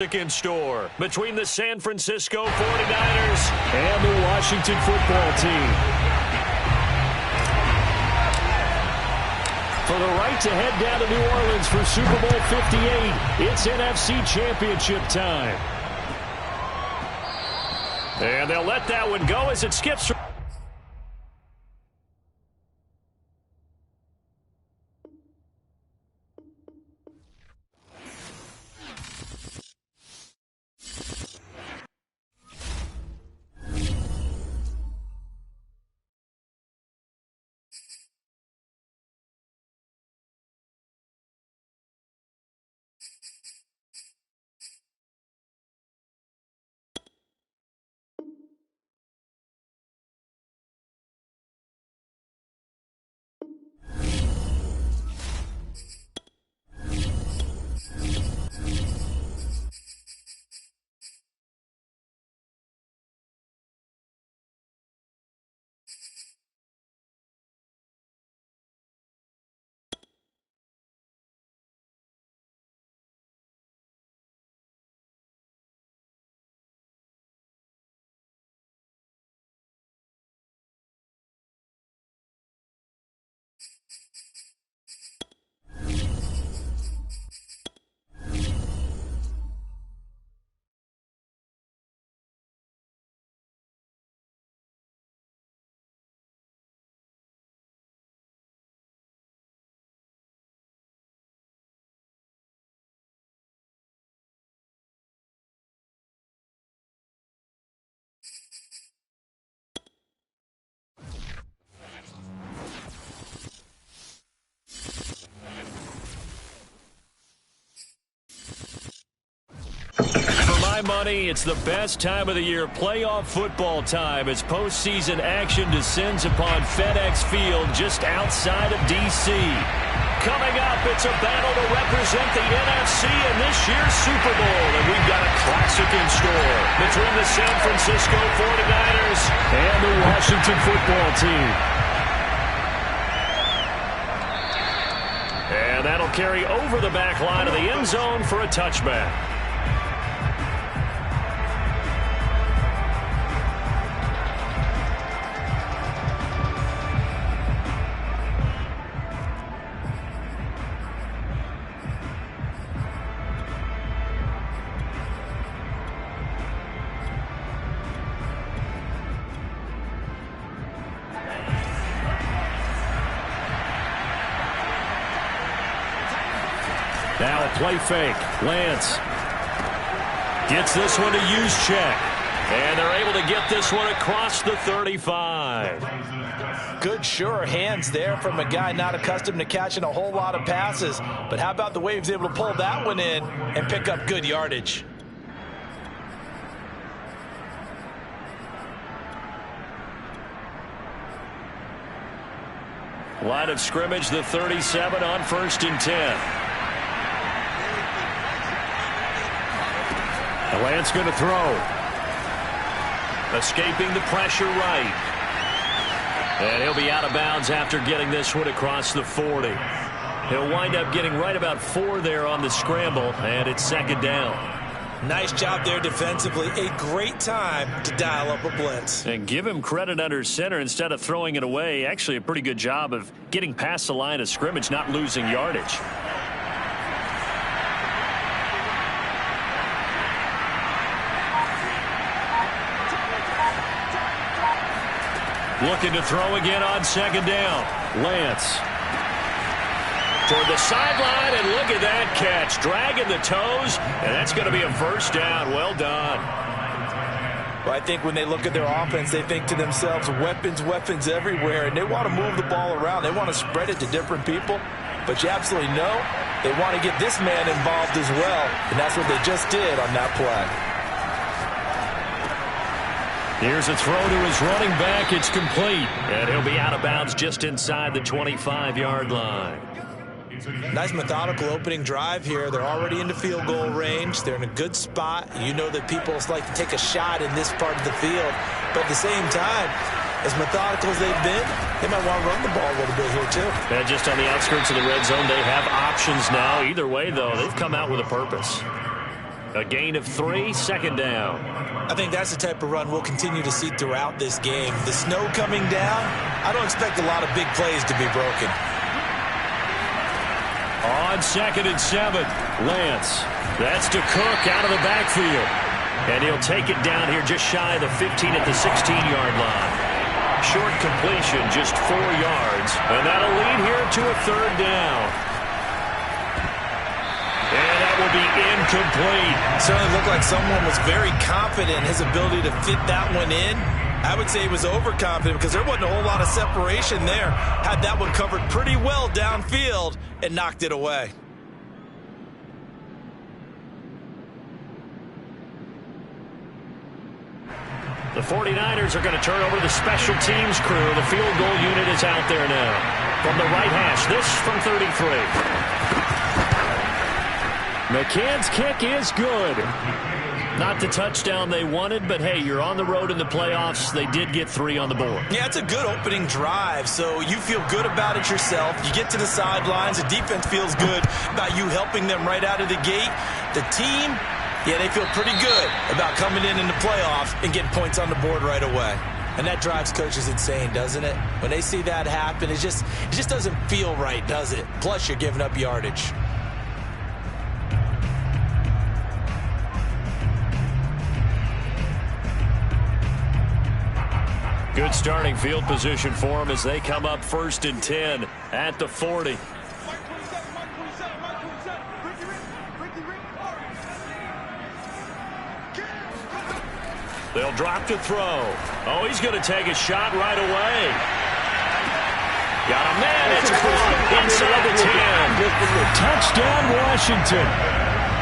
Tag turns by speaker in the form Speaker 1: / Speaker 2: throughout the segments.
Speaker 1: In store between the San Francisco 49ers and the Washington football team. For the right to head down to New Orleans for Super Bowl 58, it's NFC Championship time. And they'll let that one go as it skips. Money, it's the best time of the year, playoff football time, as postseason action descends upon FedEx Field just outside of D.C. Coming up, it's a battle to represent the NFC in this year's Super Bowl, and we've got a classic in store between the San Francisco 49ers and the Washington football team. And that'll carry over the back line of the end zone for a touchback. Now a play fake. Lance gets this one to Juszczyk. And they're able to get this one across the 35.
Speaker 2: Good, sure hands there from a guy not accustomed to catching a whole lot of passes. But how about the way he was able to pull that one in and pick up good yardage?
Speaker 1: Line of scrimmage, the 37 on 1st and 10. Lance going to throw. Escaping the pressure right. And he'll be out of bounds after getting this one across the 40. He'll wind up getting right about 4 there on the scramble, and it's 2nd down.
Speaker 2: Nice job there defensively. A great time to dial up a blitz.
Speaker 1: And give him credit under center instead of throwing it away. Actually a pretty good job of getting past the line of scrimmage, not losing yardage. Looking to throw again on 2nd down. Lance toward the sideline, and look at that catch. Dragging the toes, and that's going to be a 1st down. Well done.
Speaker 2: Well, I think when they look at their offense, they think to themselves, weapons, weapons everywhere, and they want to move the ball around. They want to spread it to different people, but you absolutely know they want to get this man involved as well, and that's what they just did on that play.
Speaker 1: Here's a throw to his running back. It's complete. And he'll be out of bounds just inside the 25-yard line.
Speaker 2: Nice methodical opening drive here. They're already into field goal range. They're in a good spot. You know that people like to take a shot in this part of the field. But at the same time, as methodical as they've been, they might want to run the ball a little bit here too.
Speaker 1: And just on the outskirts of the red zone, they have options now. Either way, though, they've come out with a purpose. A gain of 3, second down.
Speaker 2: I think that's the type of run we'll continue to see throughout this game. The snow coming down, I don't expect a lot of big plays to be broken.
Speaker 1: On 2nd and 7, Lance. That's to Cook out of the backfield. And he'll take it down here just shy of the 15 at the 16-yard line. Short completion, just 4 yards. And that'll lead here to a 3rd down. And that will be incomplete.
Speaker 2: Certainly looked like someone was very confident in his ability to fit that one in. I would say he was overconfident because there wasn't a whole lot of separation there. Had that one covered pretty well downfield and knocked it away.
Speaker 1: The 49ers are going to turn over to the special teams crew. The field goal unit is out there now. From the right hash, this from 33. McCann's kick is good. Not the touchdown they wanted, but hey, you're on the road in the playoffs. They did get 3 on the board.
Speaker 2: Yeah, it's a good opening drive, so you feel good about it yourself. You get to the sidelines. The defense feels good about you helping them right out of the gate. The team, yeah, they feel pretty good about coming in the playoffs and getting points on the board right away. And that drives coaches insane, doesn't it? When they see that happen, it just doesn't feel right, does it? Plus, you're giving up yardage.
Speaker 1: Good starting field position for them as they come up 1st and 10 at the 40. They'll drop to throw. Oh, he's going to take a shot right away. Got a man. It's caught inside the 10. Touchdown, Washington.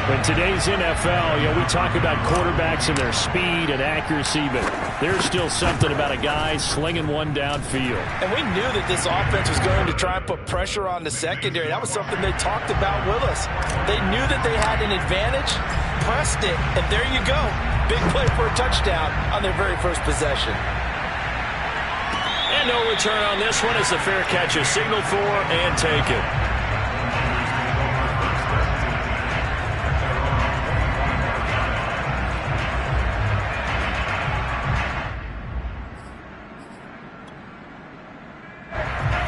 Speaker 1: In today's NFL, we talk about quarterbacks and their speed and accuracy, but there's still something about a guy slinging one downfield.
Speaker 2: And we knew that this offense was going to try and put pressure on the secondary. That was something they talked about with us. They knew that they had an advantage, pressed it, and there you go. Big play for a touchdown on their very first possession.
Speaker 1: And no return on this one as the fair catch is signaled for and taken.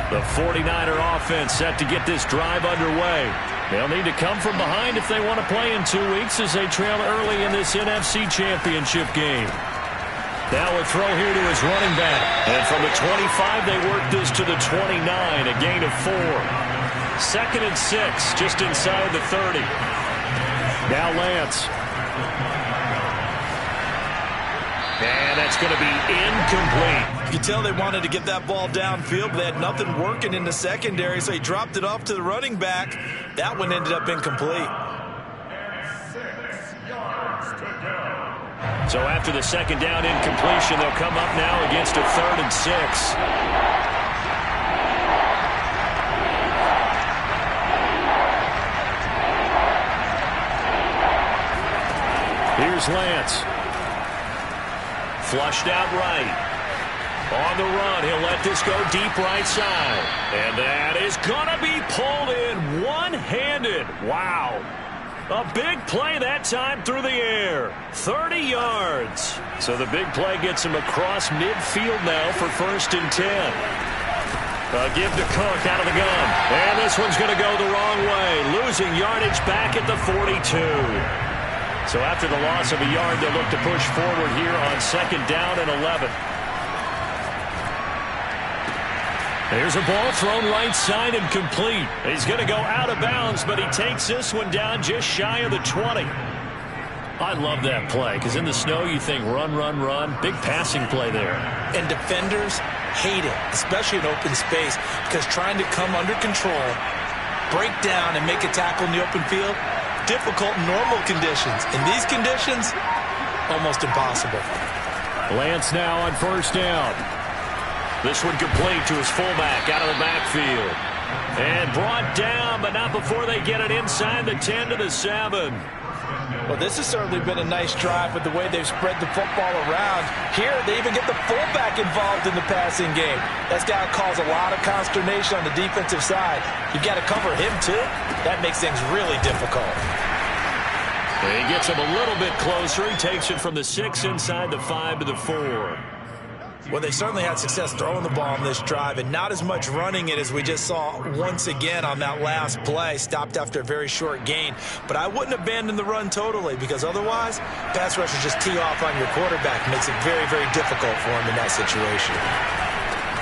Speaker 1: The 49er offense set to get this drive underway. They'll need to come from behind if they want to play in 2 weeks as they trail early in this NFC Championship game. Now a throw here to his running back. And from the 25, they work this to the 29, a gain of 4. 2nd and 6, just inside the 30. Now Lance. And that's going to be incomplete.
Speaker 2: You could tell they wanted to get that ball downfield, but they had nothing working in the secondary, so he dropped it off to the running back. That one ended up incomplete.
Speaker 1: So after the 2nd down incompletion, they'll come up now against a 3rd and 6. Here's Lance. Flushed out right. On the run, he'll let this go deep right side. And that is going to be pulled in one-handed. Wow. A big play that time through the air. 30 yards. So the big play gets him across midfield now for 1st and 10. A give to Cook out of the gun. And this one's going to go the wrong way. Losing yardage back at the 42. So after the loss of a yard, they'll look to push forward here on 2nd down and 11. There's a ball thrown right side and complete. He's going to go out of bounds, but he takes this one down just shy of the 20. I love that play because in the snow you think run, run, run. Big passing play there.
Speaker 2: And defenders hate it, especially in open space, because trying to come under control, break down, and make a tackle in the open field, difficult in normal conditions. In these conditions, almost impossible.
Speaker 1: Lance now on 1st down. This one complete to his fullback out of the backfield. And brought down, but not before they get it inside the 10 to the 7.
Speaker 2: Well, this has certainly been a nice drive with the way they've spread the football around. Here, they even get the fullback involved in the passing game. That's got to cause a lot of consternation on the defensive side. You've got to cover him, too. That makes things really difficult.
Speaker 1: And he gets him a little bit closer. He takes it from the 6 inside the 5 to the 4.
Speaker 2: Well, they certainly had success throwing the ball on this drive and not as much running it as we just saw once again on that last play. Stopped after a very short gain. But I wouldn't abandon the run totally because otherwise, pass rushers just tee off on your quarterback. Makes it very, very difficult for him in that situation.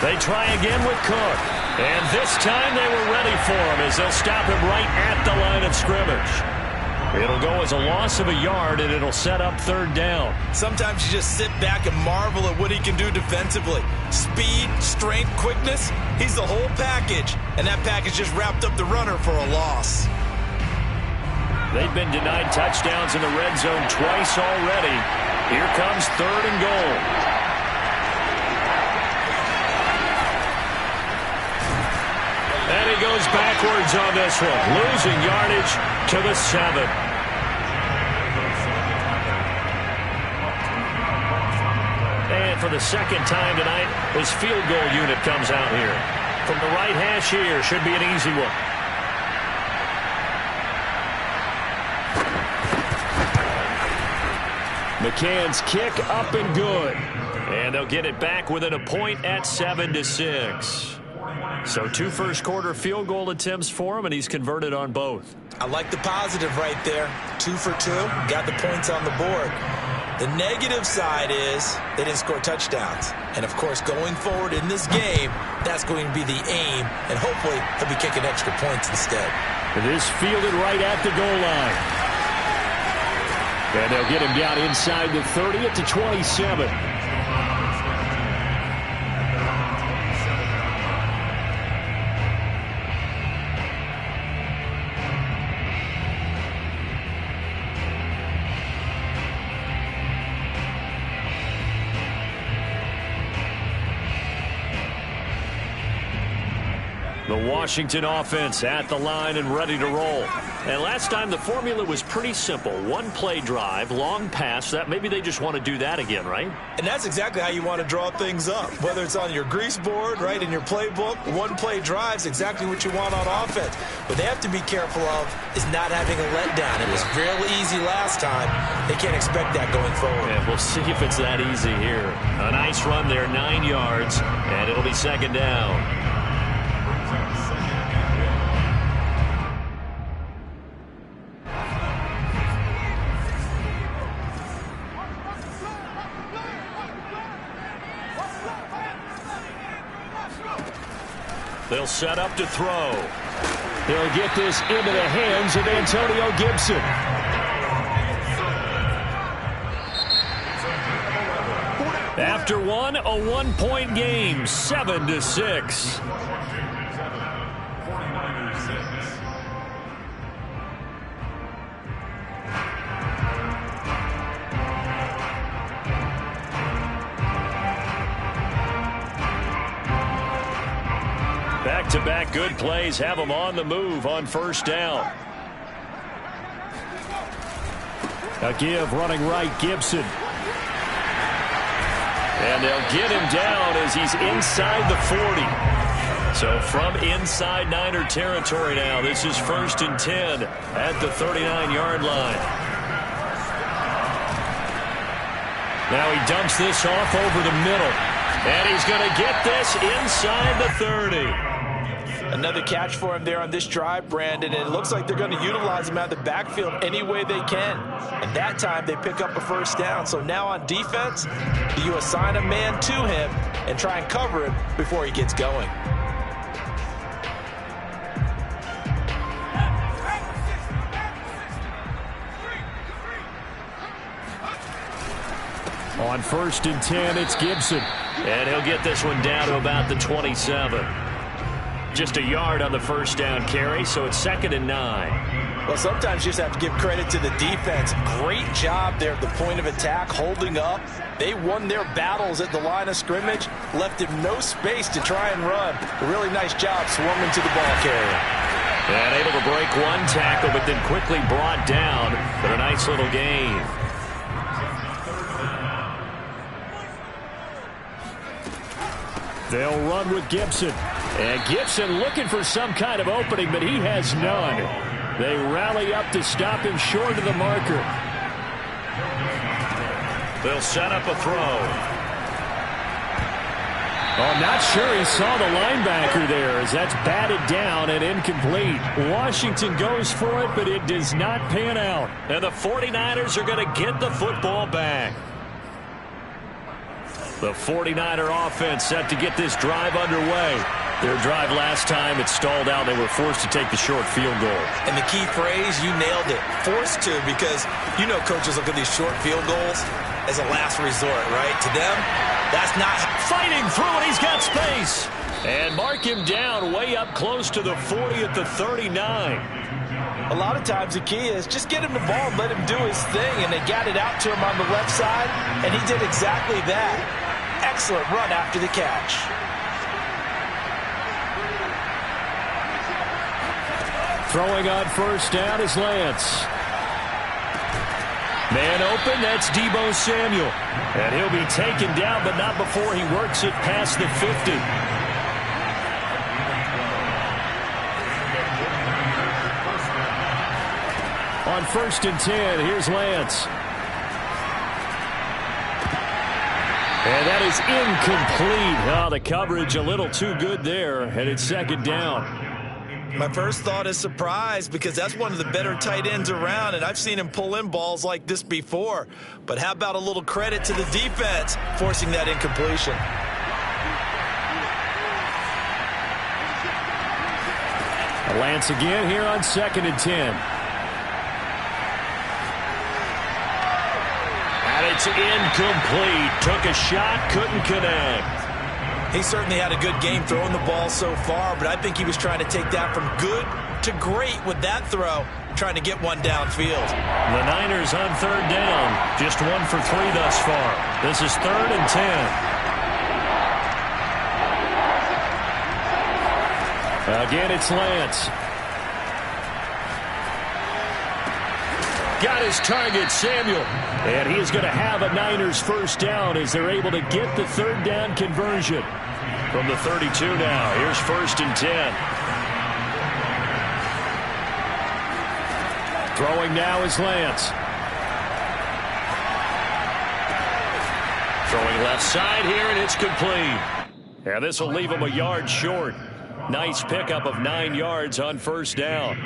Speaker 1: They try again with Cook. And this time they were ready for him as they'll stop him right at the line of scrimmage. It'll go as a loss of a yard, and it'll set up 3rd down.
Speaker 2: Sometimes you just sit back and marvel at what he can do defensively. Speed, strength, quickness, he's the whole package. And that package just wrapped up the runner for a loss.
Speaker 1: They've been denied touchdowns in the red zone twice already. Here comes 3rd and goal. And he goes backwards on this one, losing yardage to the 7. And for the 2nd time tonight, his field goal unit comes out here. From the right hash here, should be an easy one. McCann's kick up and good. And they'll get it back within a point at 7-6. So 2 first-quarter field goal attempts for him, and he's converted on both.
Speaker 2: I like the positive right there. 2 for 2, got the points on the board. The negative side is they didn't score touchdowns. And, of course, going forward in this game, that's going to be the aim, and hopefully he'll be kicking extra points instead.
Speaker 1: This fielded right at the goal line. And they'll get him down inside the 30 at the 27. The Washington offense at the line and ready to roll. And last time the formula was pretty simple. 1-play drive, long pass. That maybe they just want to do that again, right?
Speaker 2: And that's exactly how you want to draw things up. Whether it's on your grease board, right, in your playbook, 1-play drive's exactly what you want on offense. What they have to be careful of is not having a letdown. It was real easy last time. They can't expect that going forward.
Speaker 1: Yeah, we'll see if it's that easy here. A nice run there, 9 yards, and it'll be 2nd down. They'll set up to throw. They'll get this into the hands of Antonio Gibson. After one, a 1-point game, 7-6. Back-to-back good plays have them on the move on 1st down. A give running right, Gibson. And they'll get him down as he's inside the 40. So from inside Niner territory now, this is 1st and 10 at the 39-yard line. Now he dumps this off over the middle. And he's going to get this inside the 30.
Speaker 2: Another catch for him there on this drive, Brandon, and it looks like they're going to utilize him out of the backfield any way they can. And that time they pick up a 1st down. So now on defense, you assign a man to him and try and cover him before he gets going.
Speaker 1: On 1st and 10, it's Gibson. And he'll get this one down to about the 27. Just a yard on the 1st down carry, so it's 2nd and 9.
Speaker 2: Well, sometimes you just have to give credit to the defense. Great job there at the point of attack, holding up. They won their battles at the line of scrimmage, left him no space to try and run. A really nice job swarming to the ball carrier.
Speaker 1: And able to break one tackle, but then quickly brought down for a nice little gain. They'll run with Gibson. And Gibson looking for some kind of opening, but he has none. They rally up to stop him short of the marker. They'll set up a throw. I'm not sure he saw the linebacker there as that's batted down and incomplete. Washington goes for it, but it does not pan out. And the 49ers are going to get the football back. The 49er offense set to get this drive underway. Their drive last time, it stalled out. They were forced to take the short field goal.
Speaker 2: And the key phrase, you nailed it. Forced to, because you know coaches look at these short field goals as a last resort, right? To them, that's not...
Speaker 1: Fighting through it, he's got space. And mark him down way up close to the 40 at the 39.
Speaker 2: A lot of times the key is just get him the ball and let him do his thing, and they got it out to him on the left side, and he did exactly that. Excellent run after the catch.
Speaker 1: Throwing on first down is Lance. Man open, that's Deebo Samuel. And he'll be taken down, but not before he works it past the 50. On 1st and 10, here's Lance. And that is incomplete. Oh, the coverage a little too good there, and it's 2nd down.
Speaker 2: My first thought is surprise, because that's one of the better tight ends around, and I've seen him pull in balls like this before. But how about a little credit to the defense forcing that incompletion?
Speaker 1: Lance again here on 2nd and 10. And it's incomplete. Took a shot, couldn't connect.
Speaker 2: He certainly had a good game throwing the ball so far, but I think he was trying to take that from good to great with that throw, trying to get one downfield.
Speaker 1: The Niners on 3rd down, just 1 for 3 thus far. This is 3rd and 10. Again, it's Lance. Got his target, Samuel. And he is going to have a Niners first down as they're able to get the 3rd down conversion. From the 32 now, here's 1st and 10. Throwing now is Lance. Throwing left side here, and it's complete. And this will leave him a yard short. Nice pickup of 9 yards on 1st down.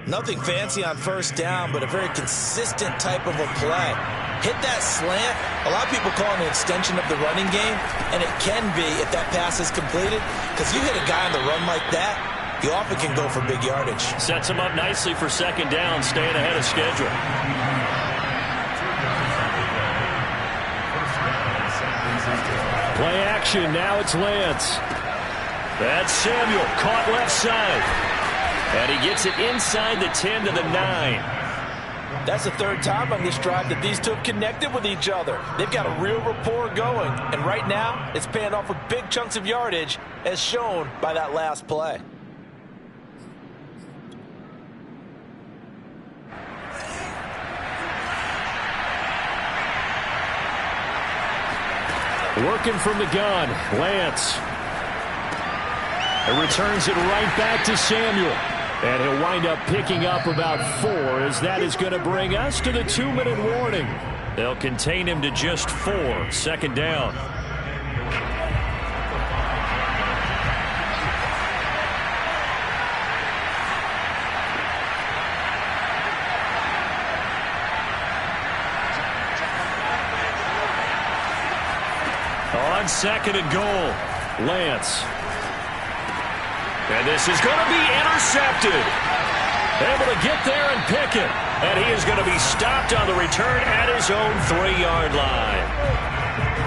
Speaker 2: Nothing fancy on 1st down, but a very consistent type of a play. Hit that slant. A lot of people call it an extension of the running game, and it can be if that pass is completed, because you hit a guy on the run like that, you often can go for big yardage.
Speaker 1: Sets him up nicely for 2nd down, staying ahead of schedule. Play action, now it's Lance. That's Samuel, caught left side. And he gets it inside the 10 to the 9.
Speaker 2: That's the 3rd time on this drive that these two have connected with each other. They've got a real rapport going. And right now, it's paying off with big chunks of yardage, as shown by that last play.
Speaker 1: Working from the gun, Lance. It returns it right back to Samuel. And he'll wind up picking up about 4, as that is going to bring us to the 2-minute warning. They'll contain him to just 4. 2nd down. On 2nd and goal, Lance. And this is going to be intercepted. Able to get there and pick it. And he is going to be stopped on the return at his own 3-yard line.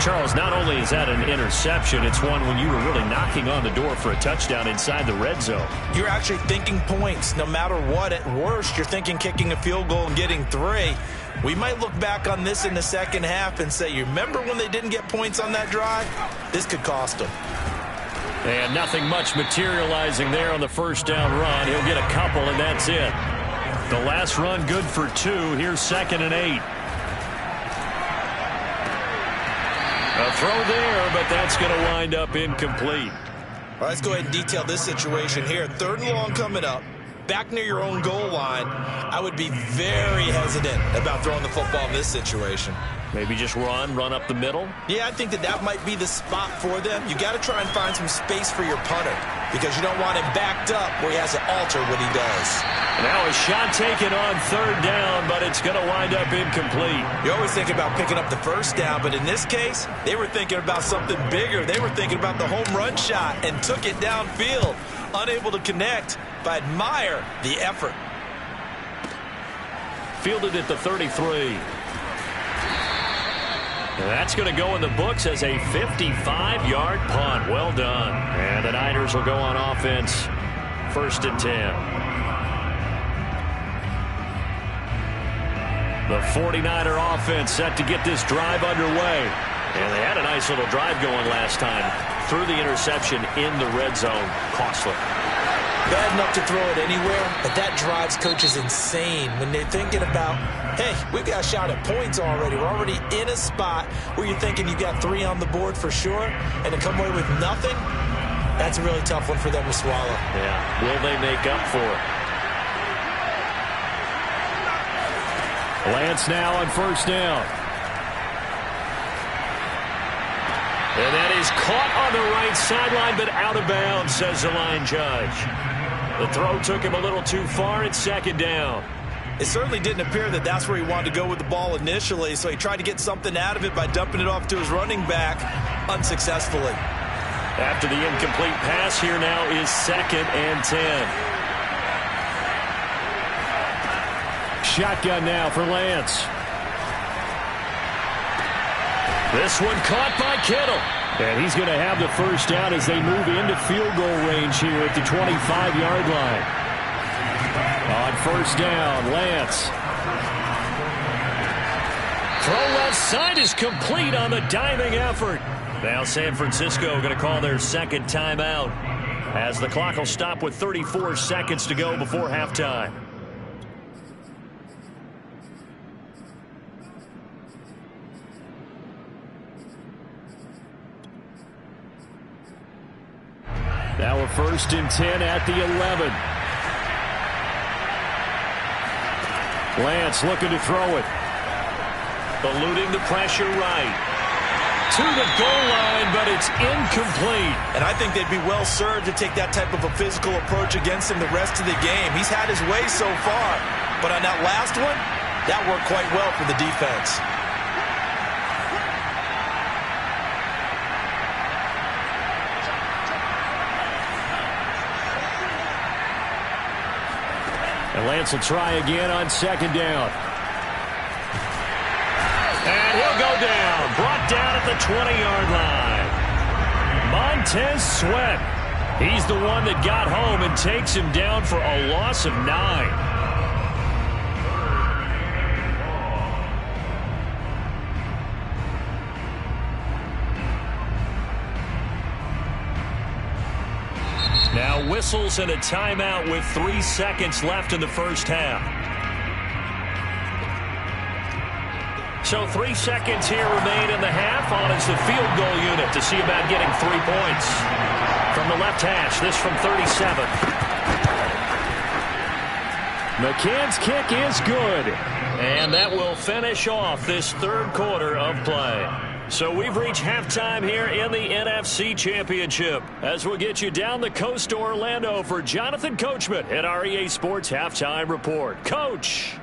Speaker 1: Charles, not only is that an interception, it's one when you were really knocking on the door for a touchdown inside the red zone.
Speaker 2: You're actually thinking points no matter what. At worst, you're thinking kicking a field goal and getting 3. We might look back on this in the 2nd half and say, you remember when they didn't get points on that drive? This could cost them.
Speaker 1: And nothing much materializing there on the 1st down run. He'll get a couple, and that's it. The last run good for 2. Here's 2nd and 8. A throw there, but that's going to wind up incomplete.
Speaker 2: All right, let's go ahead and detail this situation here. 3rd and long coming up. back near your own goal line, I would be very hesitant about throwing the football in this situation.
Speaker 1: Maybe just run up the middle?
Speaker 2: Yeah, I think that might be the spot for them. You got to try and find some space for your punter because you don't want him backed up where he has to alter what he does.
Speaker 1: Now a shot taken on third down, but it's going to wind up incomplete.
Speaker 2: You always think about picking up the first down, but in this case, they were thinking about something bigger. They were thinking about the home run shot and took it downfield. Unable to connect, but admire the effort.
Speaker 1: Fielded at the 33. That's going to go in the books as a 55-yard punt. Well done. And the Niners will go on offense. 1st and 10. The 49er offense set to get this drive underway. And they had a nice little drive going last time. Threw the interception in the red zone. Costly.
Speaker 2: Bad enough to throw it anywhere, but that drives coaches insane when they're thinking about, hey, we've got a shot at points already. We're already in a spot where you're thinking you've got 3 on the board for sure, and to come away with nothing, that's a really tough one for them to swallow.
Speaker 1: Yeah, will they make up for it? Lance now on 1st down. And that is caught on the right sideline, but out of bounds, says the line judge. The throw took him a little too far at 2nd down.
Speaker 2: It certainly didn't appear that that's where he wanted to go with the ball initially, so he tried to get something out of it by dumping it off to his running back unsuccessfully.
Speaker 1: After the incomplete pass, here now is 2nd and 10. Shotgun now for Lance. This one caught by Kittle. And he's going to have the 1st down as they move into field goal range here at the 25-yard line. On 1st down, Lance. Throw left side is complete on the diving effort. Now San Francisco going to call their 2nd timeout as the clock will stop with 34 seconds to go before halftime. Now a 1st and 10 at the 11. Lance looking to throw it. Eluding the pressure right. To the goal line, but it's incomplete.
Speaker 2: And I think they'd be well served to take that type of a physical approach against him the rest of the game. He's had his way so far. But on that last one, that worked quite well for the defense.
Speaker 1: And Lance will try again on 2nd down. And he'll go down. Brought down at the 20-yard line. Montez Sweat. He's the one that got home and takes him down for a loss of 9. Now whistles and a timeout with 3 seconds left in the 1st half. So 3 seconds here remain in the half. On is the field goal unit to see about getting 3 points. From the left hash, this from 37. McCann's kick is good. And that will finish off this 3rd quarter of play. So we've reached halftime here in the NFC Championship as we'll get you down the coast to Orlando for Jonathan Coachman at our EA Sports Halftime Report. Coach.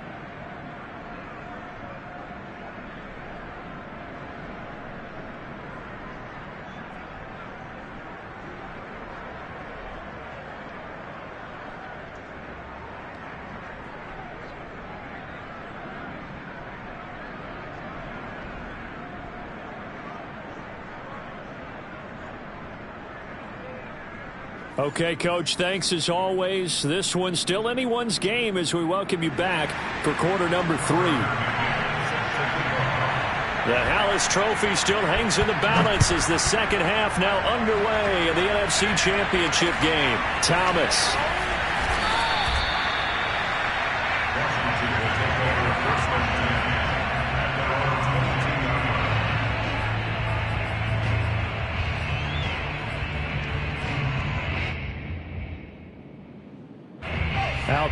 Speaker 1: Okay, Coach, thanks as always. This one's still anyone's game as we welcome you back for quarter number 3. The Hallis Trophy still hangs in the balance as the 2nd half now underway in the NFC Championship game. Thomas.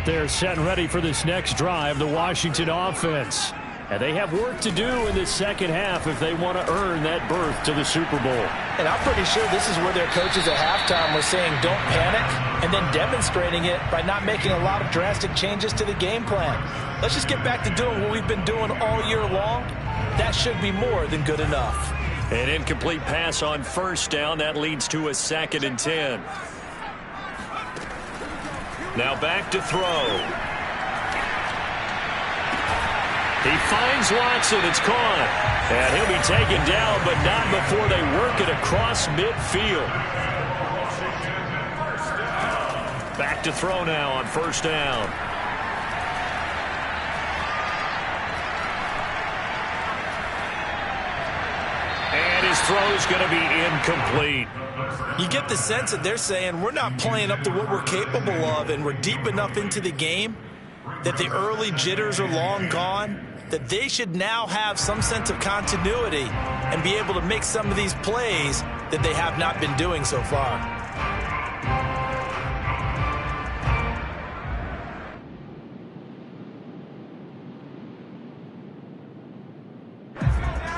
Speaker 1: out there set and ready for this next drive, the Washington offense. And they have work to do in the second half if they want to earn that berth to the Super Bowl.
Speaker 2: And I'm pretty sure this is where their coaches at halftime were saying don't panic, and then demonstrating it by not making a lot of drastic changes to the game plan. Let's just get back to doing what we've been doing all year long. That should be more than good enough.
Speaker 1: An incomplete pass on first down. That leads to a 2nd and 10. Now back to throw. He finds Watson. It's caught. And he'll be taken down, but not before they work it across midfield. Back to throw now on first down. And his throw is going to be incomplete.
Speaker 2: You get the sense that they're saying we're not playing up to what we're capable of, and we're deep enough into the game that the early jitters are long gone, that they should now have some sense of continuity and be able to make some of these plays that they have not been doing so far.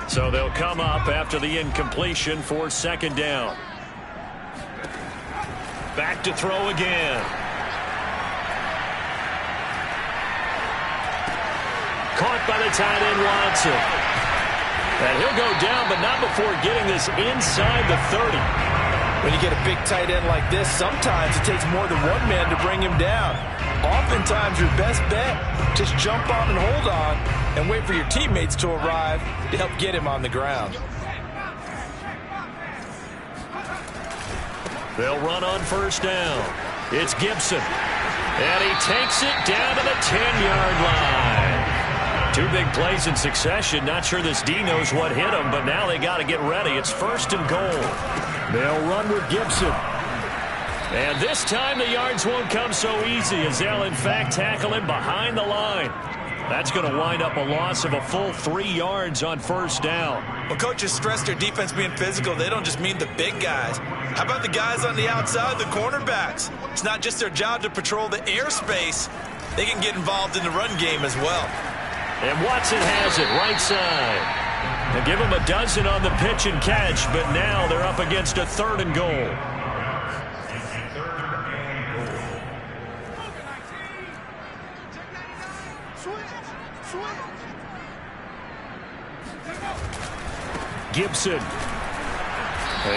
Speaker 1: So they'll come up after the incompletion for 2nd down. Back to throw again. Caught by the tight end, Watson. And he'll go down, but not before getting this inside the 30.
Speaker 2: When you get a big tight end like this, sometimes it takes more than one man to bring him down. Oftentimes, your best bet, just jump on and hold on and wait for your teammates to arrive to help get him on the ground.
Speaker 1: They'll run on first down. It's Gibson. And he takes it down to the 10-yard line. 2 big plays in succession. Not sure this D knows what hit him, but now they got to get ready. It's 1st and goal. They'll run with Gibson. And this time the yards won't come so easy as they'll, in fact, tackle him behind the line. That's going to wind up a loss of a full 3 yards on first down.
Speaker 2: When coaches stress their defense being physical, they don't just mean the big guys. How about the guys on the outside, the cornerbacks? It's not just their job to patrol the airspace. They can get involved in the run game as well.
Speaker 1: And Watson has it right side. They give him a dozen on the pitch and catch, but now they're up against a 3rd and goal. Gibson.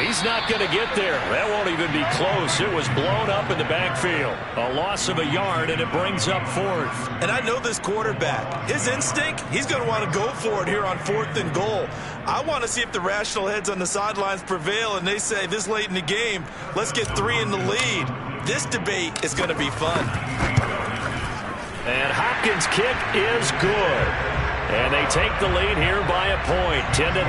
Speaker 1: He's not going to get there. That won't even be close. It was blown up in the backfield. A loss of a yard, and it brings up 4th.
Speaker 2: And I know this quarterback. His instinct, he's going to want to go for it here on 4th and goal. I want to see if the rational heads on the sidelines prevail, and they say this late in the game, let's get 3 in the lead. This debate is going to be fun.
Speaker 1: And Hopkins' kick is good. And they take the lead here by a point, 10-9.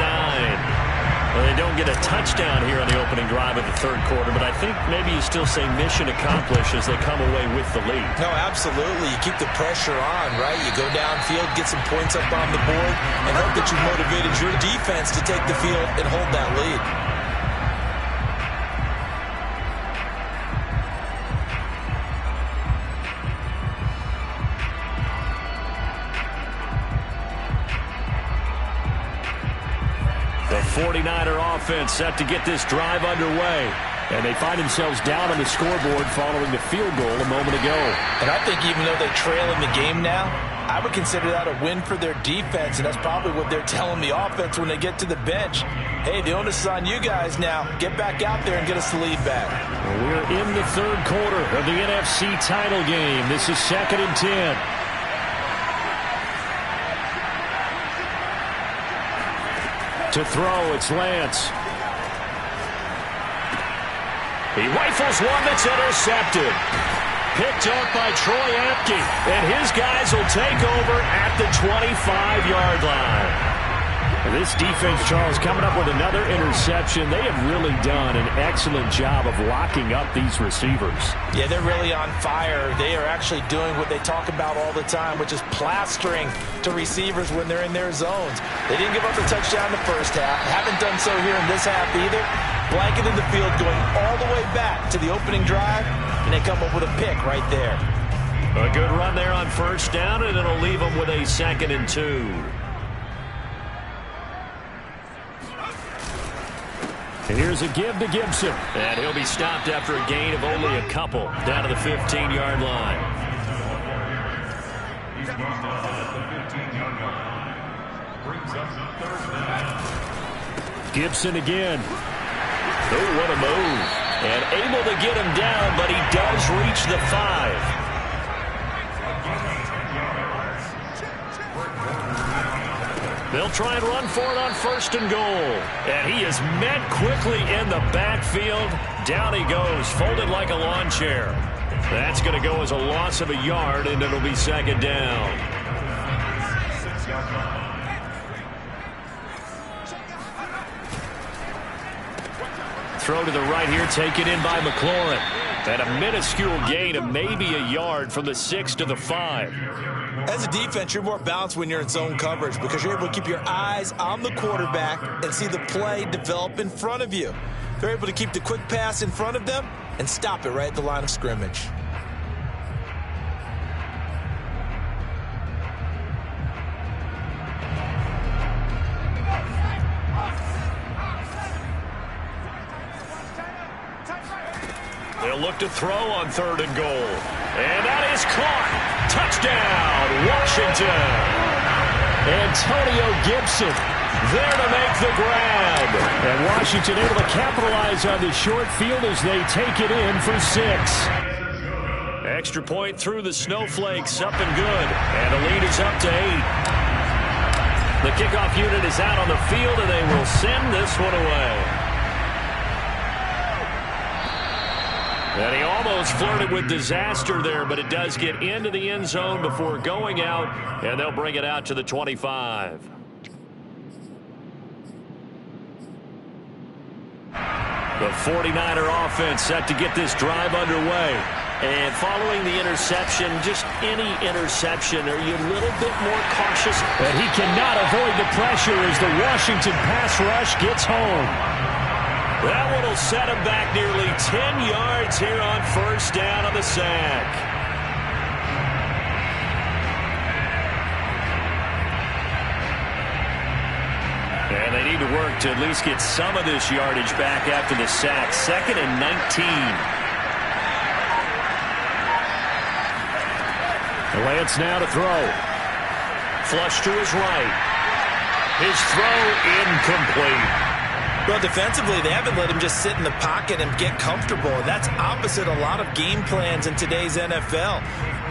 Speaker 1: Well, they don't get a touchdown here on the opening drive of the 3rd quarter, but I think maybe you still say mission accomplished as they come away with the lead.
Speaker 2: No, absolutely. You keep the pressure on, right? You go downfield, get some points up on the board, and hope that you motivated your defense to take the field and hold that lead.
Speaker 1: The 49er offense set to get this drive underway. And they find themselves down on the scoreboard following the field goal a moment ago.
Speaker 2: And I think even though they trail in the game now, I would consider that a win for their defense, and that's probably what they're telling the offense when they get to the bench. Hey, the onus is on you guys now. Get back out there and get us the lead back.
Speaker 1: Well, we're in the 3rd quarter of the NFC title game. This is 2nd and 10. To throw, it's Lance. He rifles one that's intercepted. Picked up by Troy Apke. And his guys will take over at the 25-yard line. This defense, Charles, coming up with another interception. They have really done an excellent job of locking up these receivers.
Speaker 2: Yeah, they're really on fire. They are actually doing what they talk about all the time, which is plastering to receivers when they're in their zones. They didn't give up a touchdown in the first half. Haven't done so here in this half either. Blanketed the field going all the way back to the opening drive, and they come up with a pick right there.
Speaker 1: A good run there on first down, and it'll leave them with a 2nd and 2. And here's a give to Gibson. And he'll be stopped after a gain of only a couple down to the 15-yard line. Gibson again. Oh, what a move. And able to get him down, but he does reach the 5. They'll try and run for it on 1st and goal. And he is met quickly in the backfield. Down he goes, folded like a lawn chair. That's going to go as a loss of a yard, and it'll be 2nd down. Throw to the right here, taken in by McLaurin. And a minuscule gain of maybe a yard from the 6 to the 5.
Speaker 2: As a defense, you're more balanced when you're in zone coverage because you're able to keep your eyes on the quarterback and see the play develop in front of you. They're able to keep the quick pass in front of them and stop it right at the line of scrimmage.
Speaker 1: They'll look to throw on 3rd and goal. And that is caught. Touchdown, Washington. Antonio Gibson there to make the grab. And Washington able to capitalize on the short field as they take it in for 6. Extra point through the snowflakes, up and good. And the lead is up to 8. The kickoff unit is out on the field, and they will send this one away. And he almost flirted with disaster there, but it does get into the end zone before going out, and they'll bring it out to the 25. The 49er offense set to get this drive underway. And following the interception, just any interception, are you a little bit more cautious? And he cannot avoid the pressure as the Washington pass rush gets home. That one will set him back nearly 10 yards here on 1st down on the sack. And they need to work to at least get some of this yardage back after the sack. 2nd and 19. Lance now to throw. Flush to his right. His throw incomplete.
Speaker 2: Well, defensively, they haven't let him just sit in the pocket and get comfortable. That's opposite a lot of game plans in today's NFL.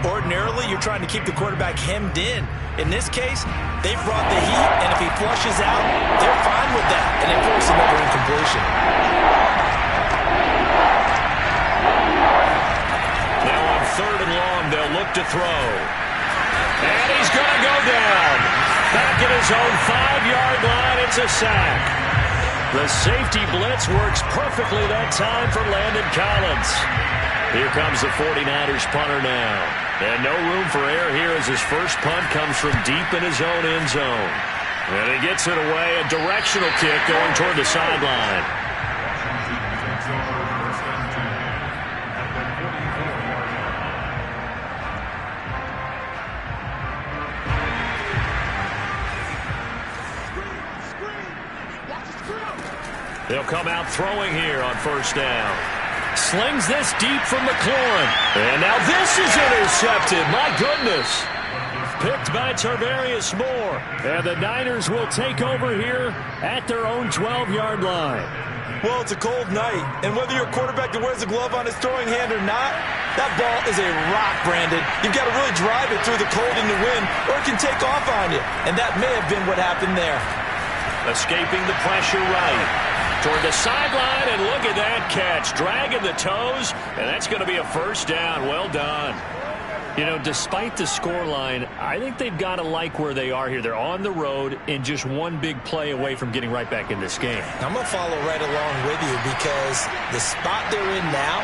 Speaker 2: Ordinarily, you're trying to keep the quarterback hemmed in. In this case, they brought the heat, and if he flushes out, they're fine with that, and they force another incompletion.
Speaker 1: Now on 3rd and long, they'll look to throw. And he's going to go down. Back at his own 5-yard line, it's a sack. The safety blitz works perfectly that time for Landon Collins. Here comes the 49ers punter now. And no room for error here as his first punt comes from deep in his own end zone. And he gets it away, a directional kick going toward the sideline. They'll come out throwing here on 1st down. Slings this deep from McLaurin. And now this is intercepted. My goodness. Picked by Tarvarius Moore. And the Niners will take over here at their own 12-yard line.
Speaker 2: Well, it's a cold night, and whether you're a quarterback that wears a glove on his throwing hand or not, that ball is a rock, Brandon. You've got to really drive it through the cold and the wind, or it can take off on you. And that may have been what happened there.
Speaker 1: Escaping the pressure right. Toward the sideline, and look at that catch. Dragging the toes, and that's going to be a 1st down. Well done. You know, despite the scoreline, I think they've got to like where they are here. They're on the road and just one big play away from getting right back in this game.
Speaker 2: I'm going to follow right along with you because the spot they're in now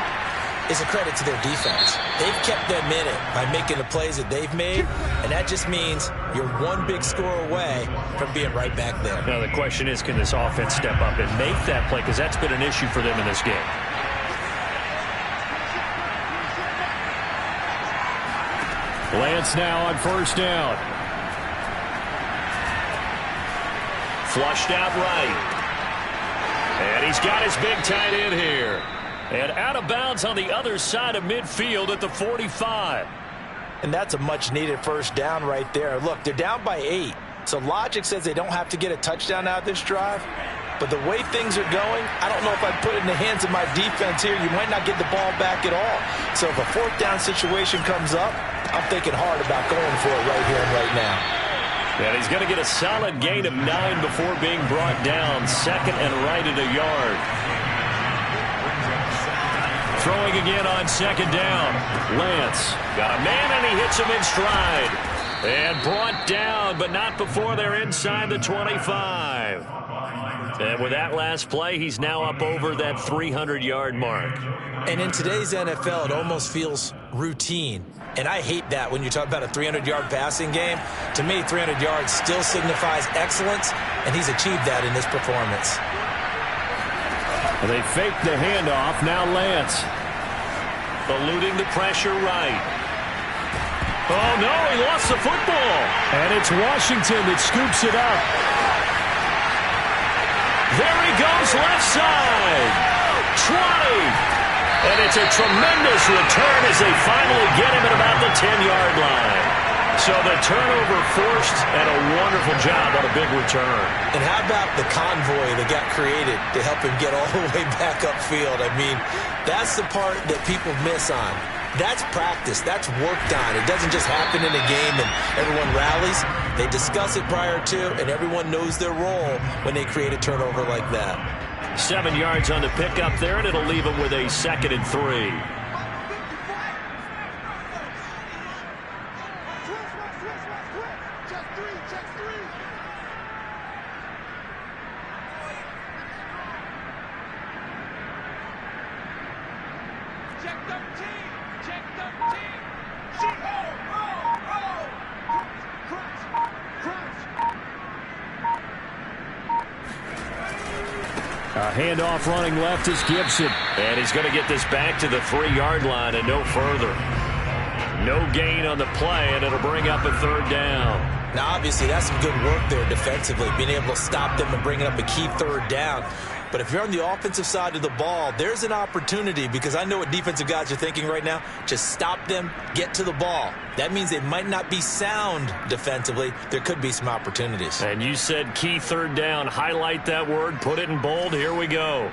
Speaker 2: is a credit to their defense. They've kept them in it by making the plays that they've made, and that just means you're one big score away from being right back there.
Speaker 1: Now the question is, can this offense step up and make that play? Because that's been an issue for them in this game. Lance now on first down. Flushed out right. And he's got his big tight end here. And out of bounds on the other side of midfield at the 45.
Speaker 2: And that's a much-needed first down right there. Look, they're down by 8. So logic says they don't have to get a touchdown out of this drive. But the way things are going, I don't know if I'd put it in the hands of my defense here. You might not get the ball back at all. So if a fourth down situation comes up, I'm thinking hard about going for it right here and right now.
Speaker 1: And he's going to get a solid gain of 9 before being brought down. Second and right at a yard. Throwing again on second down. Lance got a man and he hits him in stride. And brought down, but not before they're inside the 25. And with that last play, he's now up over that 300-yard mark.
Speaker 2: And in today's NFL, it almost feels routine. And I hate that when you talk about a 300-yard passing game. To me, 300 yards still signifies excellence, and he's achieved that in this performance.
Speaker 1: They fake the handoff. Now Lance. Eluding the pressure right. Oh, no, he lost the football. And it's Washington that scoops it up. There he goes, left side. 20. And it's a tremendous return as they finally get him at about the 10-yard line. So the turnover forced and a wonderful job on a big return.
Speaker 2: And how about the convoy that got created to help him get all the way back upfield? I mean, that's the part that people miss on. That's practice. That's worked on. It doesn't just happen in a game and everyone rallies. They discuss it prior to, and everyone knows their role when they create a turnover like that.
Speaker 1: 7 yards on the pickup there, and it'll leave him with a 2nd and 3. Handoff running left is Gibson. And he's going to get this back to the 3-yard line and no further. No gain on the play, and it'll bring up a 3rd down.
Speaker 2: Now, obviously, that's some good work there defensively, being able to stop them and bringing up a key 3rd down. But if you're on the offensive side of the ball, there's an opportunity, because I know what defensive guys are thinking right now. Just stop them, get to the ball. That means they might not be sound defensively. There could be some opportunities.
Speaker 1: And you said key 3rd down. Highlight that word. Put it in bold. Here we go.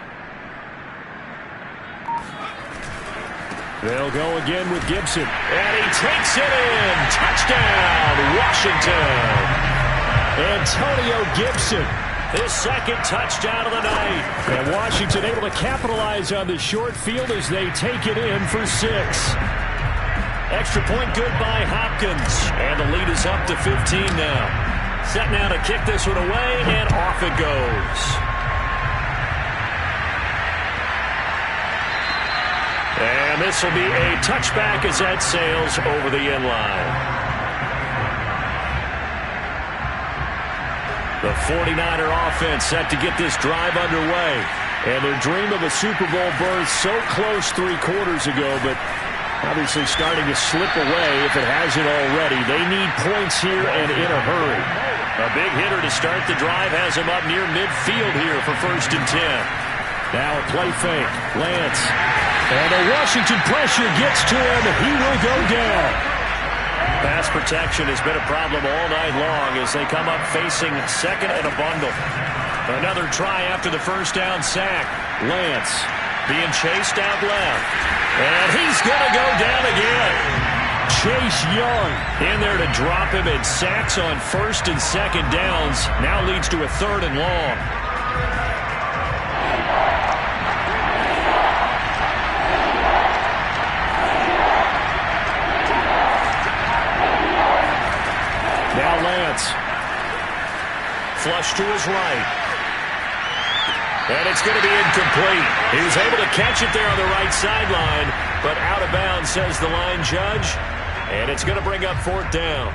Speaker 1: They'll go again with Gibson. And he takes it in. Touchdown, Washington. Antonio Gibson. His 2nd touchdown of the night. And Washington able to capitalize on the short field as they take it in for 6. Extra point good by Hopkins. And the lead is up to 15 now. Set now to kick this one away, and off it goes. And this will be a touchback as that sails over the end line. The 49er offense set to get this drive underway. And their dream of a Super Bowl berth so close 3 quarters ago, but obviously starting to slip away if it hasn't already. They need points here and in a hurry. A big hitter to start the drive has him up near midfield here for 1st and 10. Now a play fake. Lance. And the Washington pressure gets to him. He will go down. Pass protection has been a problem all night long as they come up facing 2nd and a bundle. Another try after the 1st down sack. Lance being chased out left. And he's going to go down again. Chase Young in there to drop him, and sacks on 1st and 2nd downs now leads to a 3rd and long. Now Lance. Flush to his right. And it's going to be incomplete. He was able to catch it there on the right sideline, but out of bounds, says the line judge. And it's going to bring up 4th down.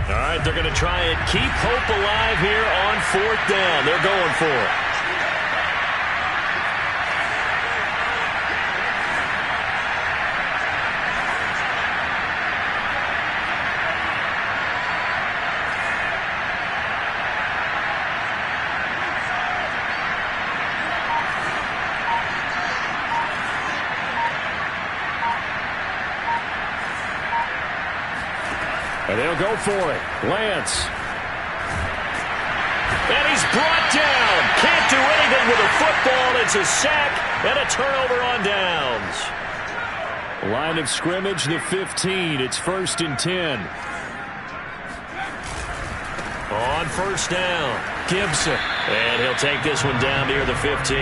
Speaker 1: All right, they're going to try and keep hope alive here on 4th down. They're going for it. And they'll go for it. Lance. And he's brought down. Can't do anything with a football. It's a sack and a turnover on downs. Line of scrimmage, the 15. It's 1st and 10. On first down, Gibson. And he'll take this one down near the 15.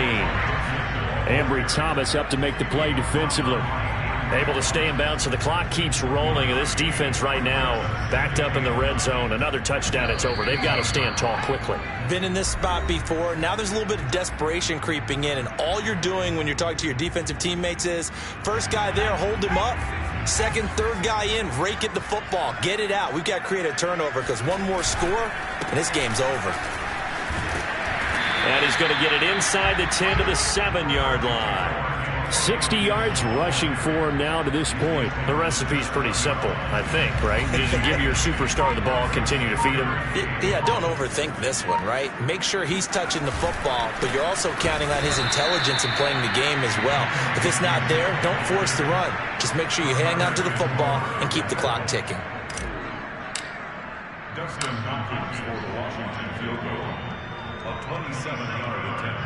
Speaker 1: Ambry Thomas up to make the play defensively. Able to stay in bounds, so the clock keeps rolling. And this defense right now backed up in the red zone. Another touchdown, it's over. They've got to stand tall quickly.
Speaker 2: Been in this spot before. Now there's a little bit of desperation creeping in. And all you're doing when you're talking to your defensive teammates is, first guy there, hold him up. Second, third guy in, rake at the football. Get it out. We've got to create a turnover because one more score, and this game's over.
Speaker 1: And he's going to get it inside the 10 to the 7-yard line. 60 yards rushing for him now to this point. The recipe's pretty simple, I think, right? Just give your superstar the ball, continue to feed him.
Speaker 2: Yeah, don't overthink this one, right? Make sure he's touching the football, but you're also counting on his intelligence in playing the game as well. If it's not there, don't force the run. Just make sure you hang on to the football and keep the clock ticking.
Speaker 3: Dustin Hopkins for the Washington field goal. A 27-yard attempt.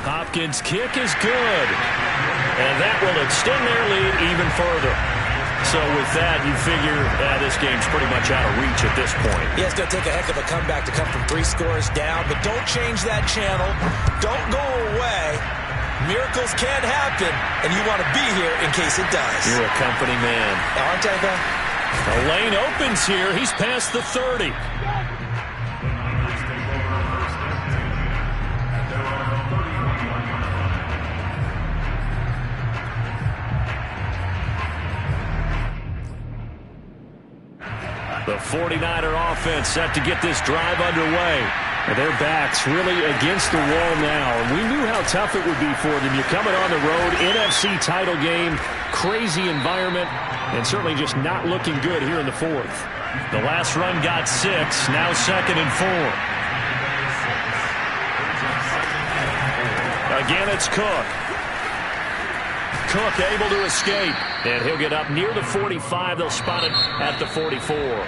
Speaker 1: Hopkins' kick is good. And that will extend their lead even further. So with that, you figure this game's pretty much out of reach at this point.
Speaker 2: Yeah, it's going to take a heck of a comeback to come from 3 scores down, but don't change that channel. Don't go away. Miracles can happen, and you want to be here in case it does.
Speaker 1: You're a company man.
Speaker 2: Aren't I, though?
Speaker 1: The lane opens here. He's past the 30. The 49er offense set to get this drive underway. And their backs really against the wall now. And we knew how tough it would be for them. You're coming on the road, NFC title game, crazy environment, and certainly just not looking good here in the 4th. The last run got 6, now 2nd and 4. Again, it's Cook. Cook able to escape, and he'll get up near the 45. They'll spot it at the 44.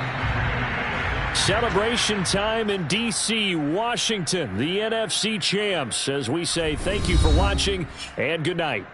Speaker 1: Celebration time in D.C., Washington, the NFC champs, as we say thank you for watching and good night.